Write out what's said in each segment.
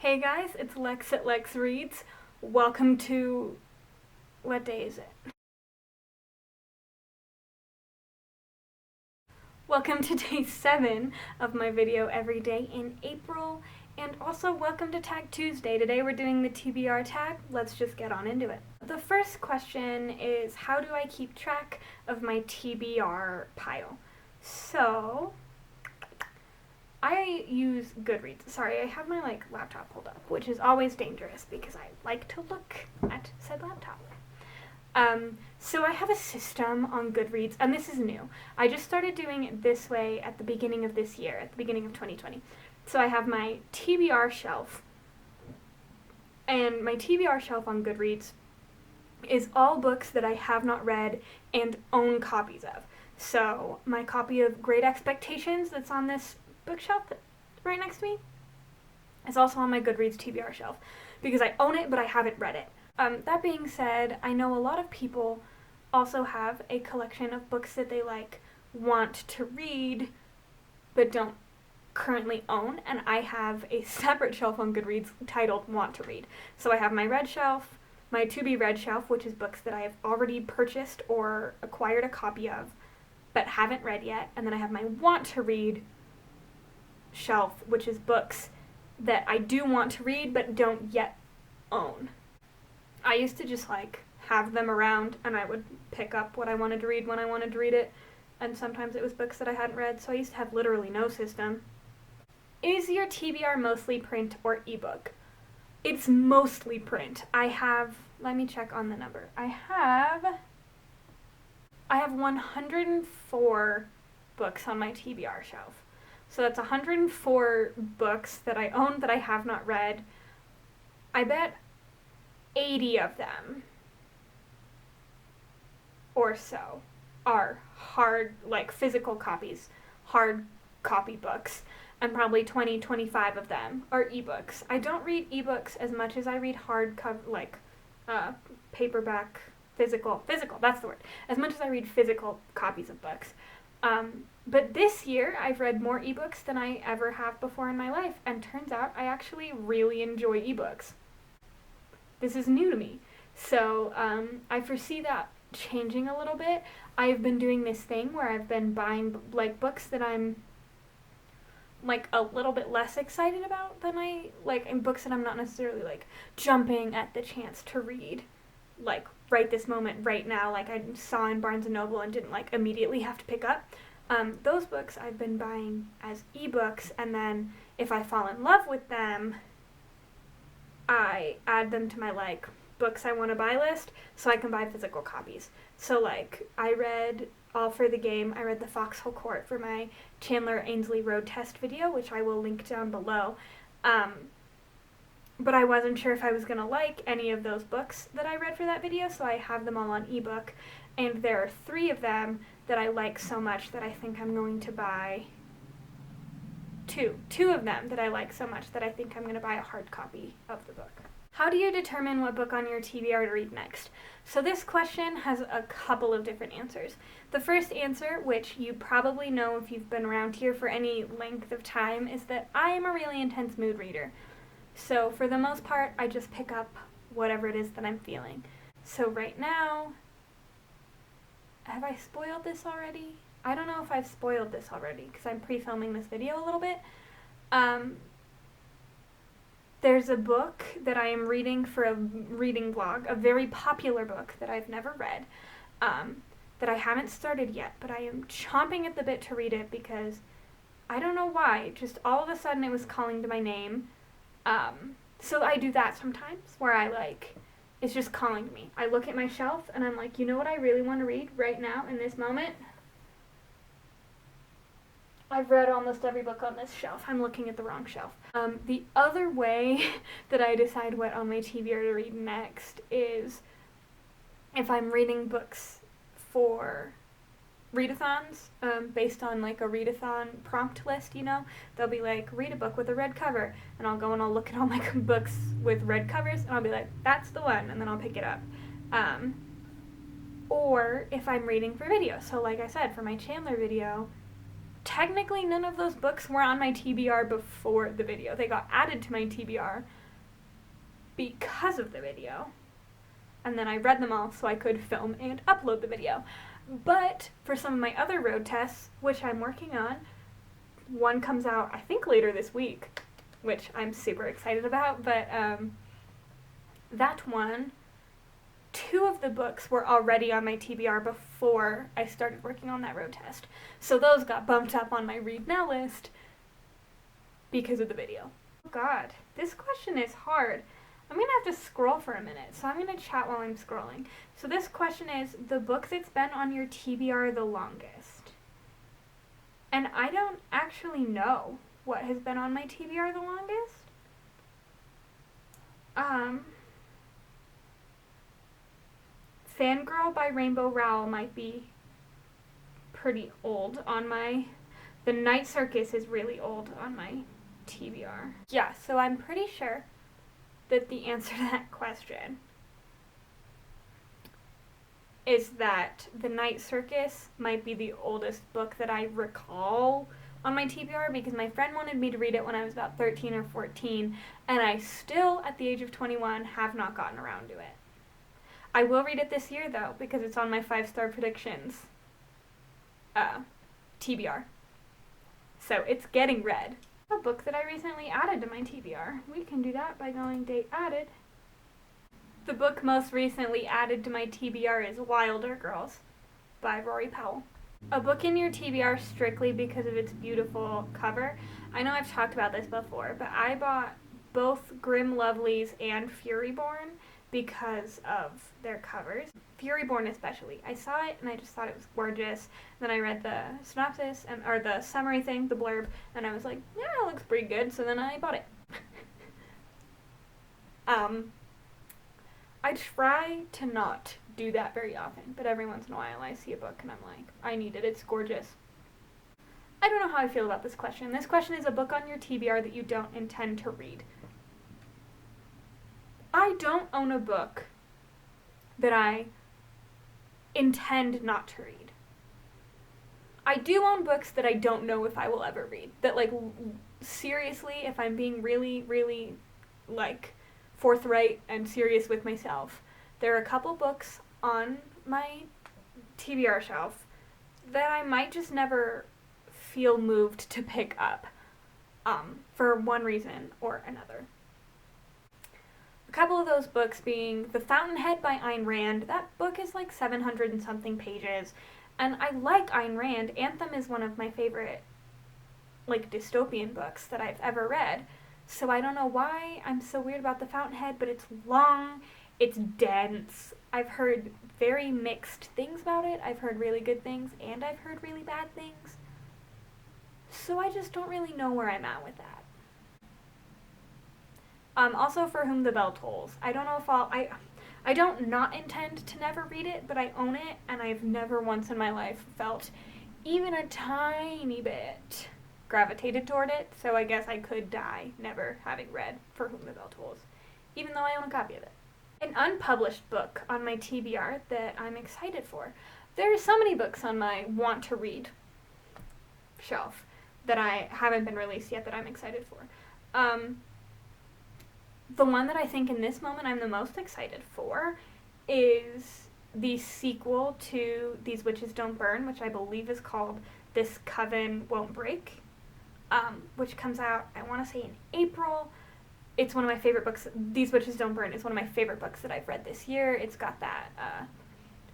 Hey guys, it's Lex at LexReads. Welcome to... what day is it? Welcome to day 7 of my video every day in April, and also welcome to Tag Tuesday. Today we're doing the TBR tag. Let's just get on into it. The first question is, how do I keep track of my TBR pile? So, I use Goodreads. Sorry, I have my laptop pulled up, which is always dangerous because I like to look at said laptop. So I have a system on Goodreads, and this is new. I just started doing it this way at the beginning of this year, at the beginning of 2020. So I have my TBR shelf, and my TBR shelf on Goodreads is all books that I have not read and own copies of. So my copy of Great Expectations that's on this bookshelf right next to me is also on my Goodreads TBR shelf because I own it but I haven't read it. That being said, I know a lot of people also have a collection of books that they want to read but don't currently own, and I have a separate shelf on Goodreads titled Want to Read. So I have my read shelf, my to be read shelf, which is books that I have already purchased or acquired a copy of but haven't read yet, and then I have my want to read shelf, which is books that I do want to read but don't yet own. I used to just have them around and I would pick up what I wanted to read when I wanted to read it, and sometimes it was books that I hadn't read, so I used to have literally no system. Is your TBR mostly print or ebook? It's mostly print. Let me check on the number. I have 104 books on my TBR shelf. So that's 104 books that I own that I have not read. I bet 80 of them or so are hard, physical copies, hard copy books, and probably 25 of them are ebooks. I don't read ebooks as much as I read hard paperback, physical, that's the word, as much as I read physical copies of books. But this year, I've read more ebooks than I ever have before in my life, and turns out I actually really enjoy ebooks. This is new to me, so I foresee that changing a little bit. I've been doing this thing where I've been buying books that I'm a little bit less excited about than and books that I'm not necessarily jumping at the chance to read right this moment, right now, I saw in Barnes & Noble and didn't immediately have to pick up. Those books I've been buying as ebooks, and then if I fall in love with them, I add them to my books I want to buy list so I can buy physical copies. So I read All for the Game, I read The Foxhole Court for my Chandler Ainsley road test video, which I will link down below. But I wasn't sure if I was going to like any of those books that I read for that video, so I have them all on ebook, and there are 3 of them that I like so much that I think I'm going to buy two of them that I like so much that I think I'm going to buy a hard copy of the book. How do you determine what book on your TBR to read next? So this question has a couple of different answers. The first answer, which you probably know if you've been around here for any length of time, is that I am a really intense mood reader. So for the most part, I just pick up whatever it is that I'm feeling. So right now, have I spoiled this already? I don't know if I've spoiled this already because I'm pre-filming this video a little bit. There's a book that I am reading for a reading vlog, a very popular book that I've never read, that I haven't started yet, but I am chomping at the bit to read it because I don't know why, just all of a sudden it was calling to my name. So I do that sometimes where it's just calling to me. I look at my shelf and I'm like, you know what I really want to read right now in this moment? I've read almost every book on this shelf. I'm looking at the wrong shelf. The other way that I decide what on my TBR to read next is if I'm reading books for readathons, based on a readathon prompt list, they'll be read a book with a red cover, and I'll go and I'll look at all my books with red covers, and I'll be like, that's the one, and then I'll pick it up. Or if I'm reading for video, so like I said, for my Chandler video, technically none of those books were on my TBR before the video. They got added to my TBR because of the video. And then I read them all so I could film and upload the video. But for some of my other road tests, which I'm working on, one comes out, I think, later this week, which I'm super excited about, but that one, 2 of the books were already on my TBR before I started working on that road test. So those got bumped up on my read now list because of the video. Oh God, this question is hard. I'm going to have to scroll for a minute, so I'm going to chat while I'm scrolling. So this question is, the book that's been on your TBR the longest. And I don't actually know what has been on my TBR the longest. Fangirl by Rainbow Rowell might be pretty old on my... The Night Circus is really old on my TBR. Yeah, so I'm pretty sure that the answer to that question is that The Night Circus might be the oldest book that I recall on my TBR, because my friend wanted me to read it when I was about 13 or 14, and I still, at the age of 21, have not gotten around to it. I will read it this year, though, because it's on my 5-star predictions TBR. So it's getting read. A book that I recently added to my TBR. We can do that by going date added. The book most recently added to my TBR is Wilder Girls by Rory Powell. A book in your TBR strictly because of its beautiful cover. I know I've talked about this before, but I bought both Grim Lovelies and Furyborn because of their covers. Furyborn especially. I saw it and I just thought it was gorgeous. Then I read the synopsis, or the summary thing, the blurb, and I was like, yeah, it looks pretty good, so then I bought it. I try to not do that very often, but every once in a while I see a book and I'm like, I need it, it's gorgeous. I don't know how I feel about this question. This question is a book on your TBR that you don't intend to read. I don't own a book that I intend not to read. I do own books that I don't know if I will ever read. That, like, seriously, if I'm being really, really, like, forthright and serious with myself, there are a couple books on my TBR shelf that I might just never feel moved to pick up, for one reason or another. A couple of those books being The Fountainhead by Ayn Rand. That book is like 700 and something pages, and I like Ayn Rand. Anthem is one of my favorite, like, dystopian books that I've ever read, so I don't know why I'm so weird about The Fountainhead, but it's long, it's dense. I've heard very mixed things about it. I've heard really good things, and I've heard really bad things. So I just don't really know where I'm at with that. Also, For Whom the Bell Tolls. I don't know if I don't not intend to never read it, but I own it, and I've never once in my life felt even a tiny bit gravitated toward it, so I guess I could die never having read For Whom the Bell Tolls, even though I own a copy of it. An unpublished book on my TBR that I'm excited for. There are so many books on my want to read shelf that I haven't been released yet that I'm excited for. The one that I think in this moment I'm the most excited for is the sequel to These Witches Don't Burn, which I believe is called This Coven Won't Break, which comes out, I want to say, in April. It's one of my favorite books. These Witches Don't Burn is one of my favorite books that I've read this year. It's got that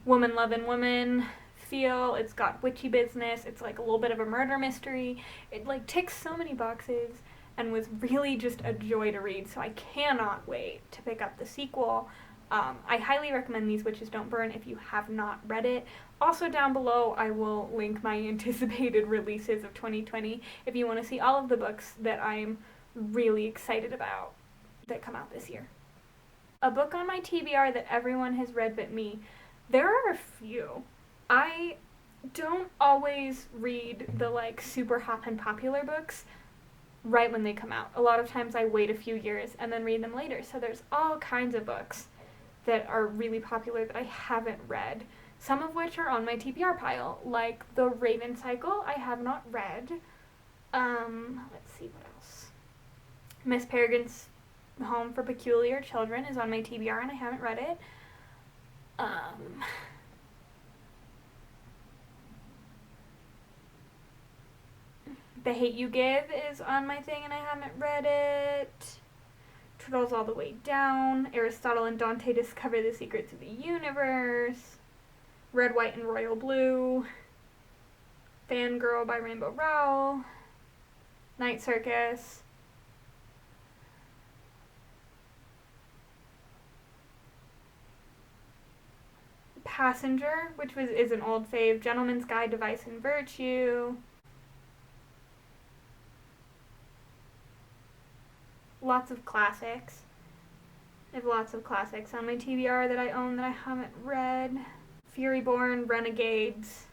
woman loving woman feel. It's got witchy business. It's like a little bit of a murder mystery. It, like, ticks so many boxes and was really just a joy to read, so I cannot wait to pick up the sequel. I highly recommend These Witches Don't Burn if you have not read it. Also, down below I will link my anticipated releases of 2020 if you want to see all of the books that I'm really excited about that come out this year. A book on my TBR that everyone has read but me. There are a few. I don't always read the, like, super hot and popular books right when they come out. A lot of times I wait a few years and then read them later. So there's all kinds of books that are really popular that I haven't read some of which are on my TBR pile, like The Raven Cycle, I have not read. Let's see what else. Miss Peregrine's Home for Peculiar Children is on my TBR and I haven't read it. The Hate You Give is on my thing and I haven't read it. Turtles All the Way Down, Aristotle and Dante Discover the Secrets of the Universe, Red, White, and Royal Blue, Fangirl by Rainbow Rowell, Night Circus, Passenger, which is an old fave, Gentleman's Guide to Vice and Virtue, lots of classics. I have lots of classics on my TBR that I own that I haven't read. Furyborn, Renegades,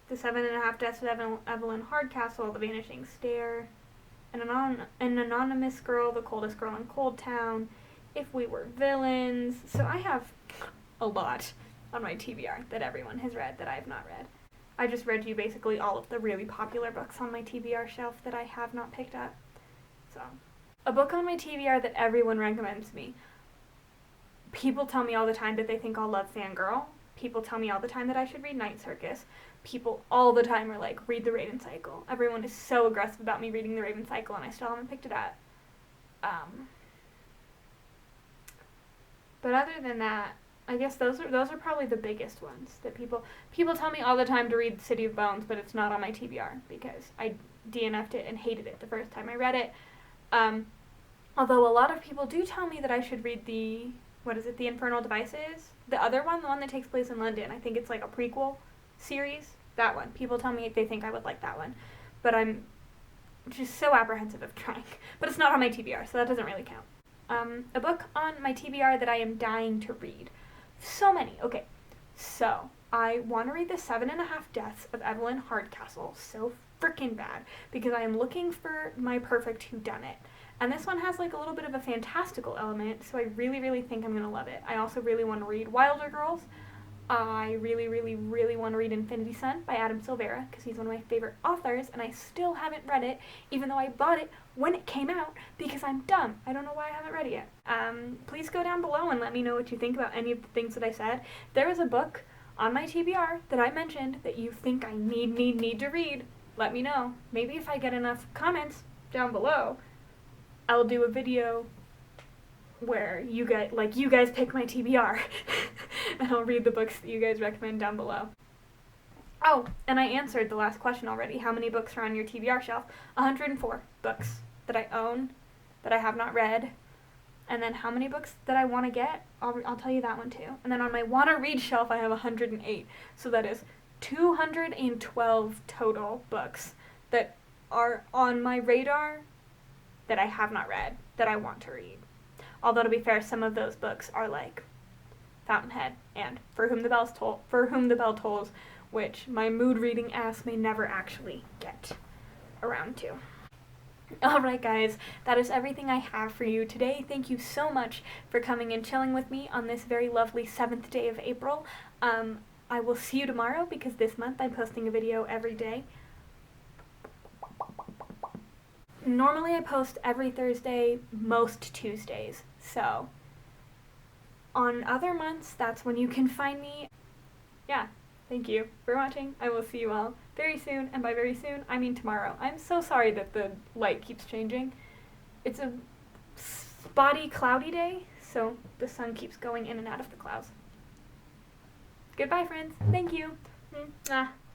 The 7.5 Deaths of Evelyn Hardcastle, The Vanishing Stair, An Anonymous Girl, The Coldest Girl in Cold Town, If We Were Villains. So I have a lot on my TBR that everyone has read that I have not read. I just read you basically all of the really popular books on my TBR shelf that I have not picked up. So, a book on my TBR that everyone recommends me. People tell me all the time that they think I'll love Fangirl. People tell me all the time that I should read Night Circus. People all the time are like, read The Raven Cycle. Everyone is so aggressive about me reading The Raven Cycle and I still haven't picked it up. But other than that, I guess those are probably the biggest ones that people tell me all the time to read City of Bones, but it's not on my TBR because I DNF'd it and hated it the first time I read it. Although a lot of people do tell me that I should read The Infernal Devices? The other one, the one that takes place in London. I think it's like a prequel series. That one. People tell me they think I would like that one. But I'm just so apprehensive of trying. But it's not on my TBR, so that doesn't really count. A book on my TBR that I am dying to read. So many. Okay, so I want to read The 7.5 Deaths of Evelyn Hardcastle so freaking bad because I am looking for my perfect whodunit. And this one has like a little bit of a fantastical element, so I really, really think I'm going to love it. I also really want to read Wilder Girls. I really, really, really want to read Infinity Sun by Adam Silvera because he's one of my favorite authors, and I still haven't read it, even though I bought it when it came out because I'm dumb. I don't know why I haven't read it yet. Please go down below and let me know what you think about any of the things that I said. If there is a book on my TBR that I mentioned that you think I need to read, let me know. Maybe if I get enough comments down below, I'll do a video where you guys pick my TBR and I'll read the books that you guys recommend down below. Oh, and I answered the last question already. How many books are on your TBR shelf? 104 books that I own, that I have not read. And then how many books that I want to get? I'll tell you that one too. And then on my want to read shelf, I have 108. So that is 212 total books that are on my radar that I have not read, that I want to read. Although to be fair, some of those books are like Fountainhead and For Whom the Bell Tolls, which my mood reading ass may never actually get around to. Alright guys, that is everything I have for you today. Thank you so much for coming and chilling with me on this very lovely 7th day of April. I will see you tomorrow because this month I'm posting a video every day. Normally I post every Thursday, most Tuesdays, so on other months, that's when you can find me. Yeah, thank you for watching. I will see you all very soon, and by very soon, I mean tomorrow. I'm so sorry that the light keeps changing. It's a spotty, cloudy day, so the sun keeps going in and out of the clouds. Goodbye, friends. Thank you. Mwah.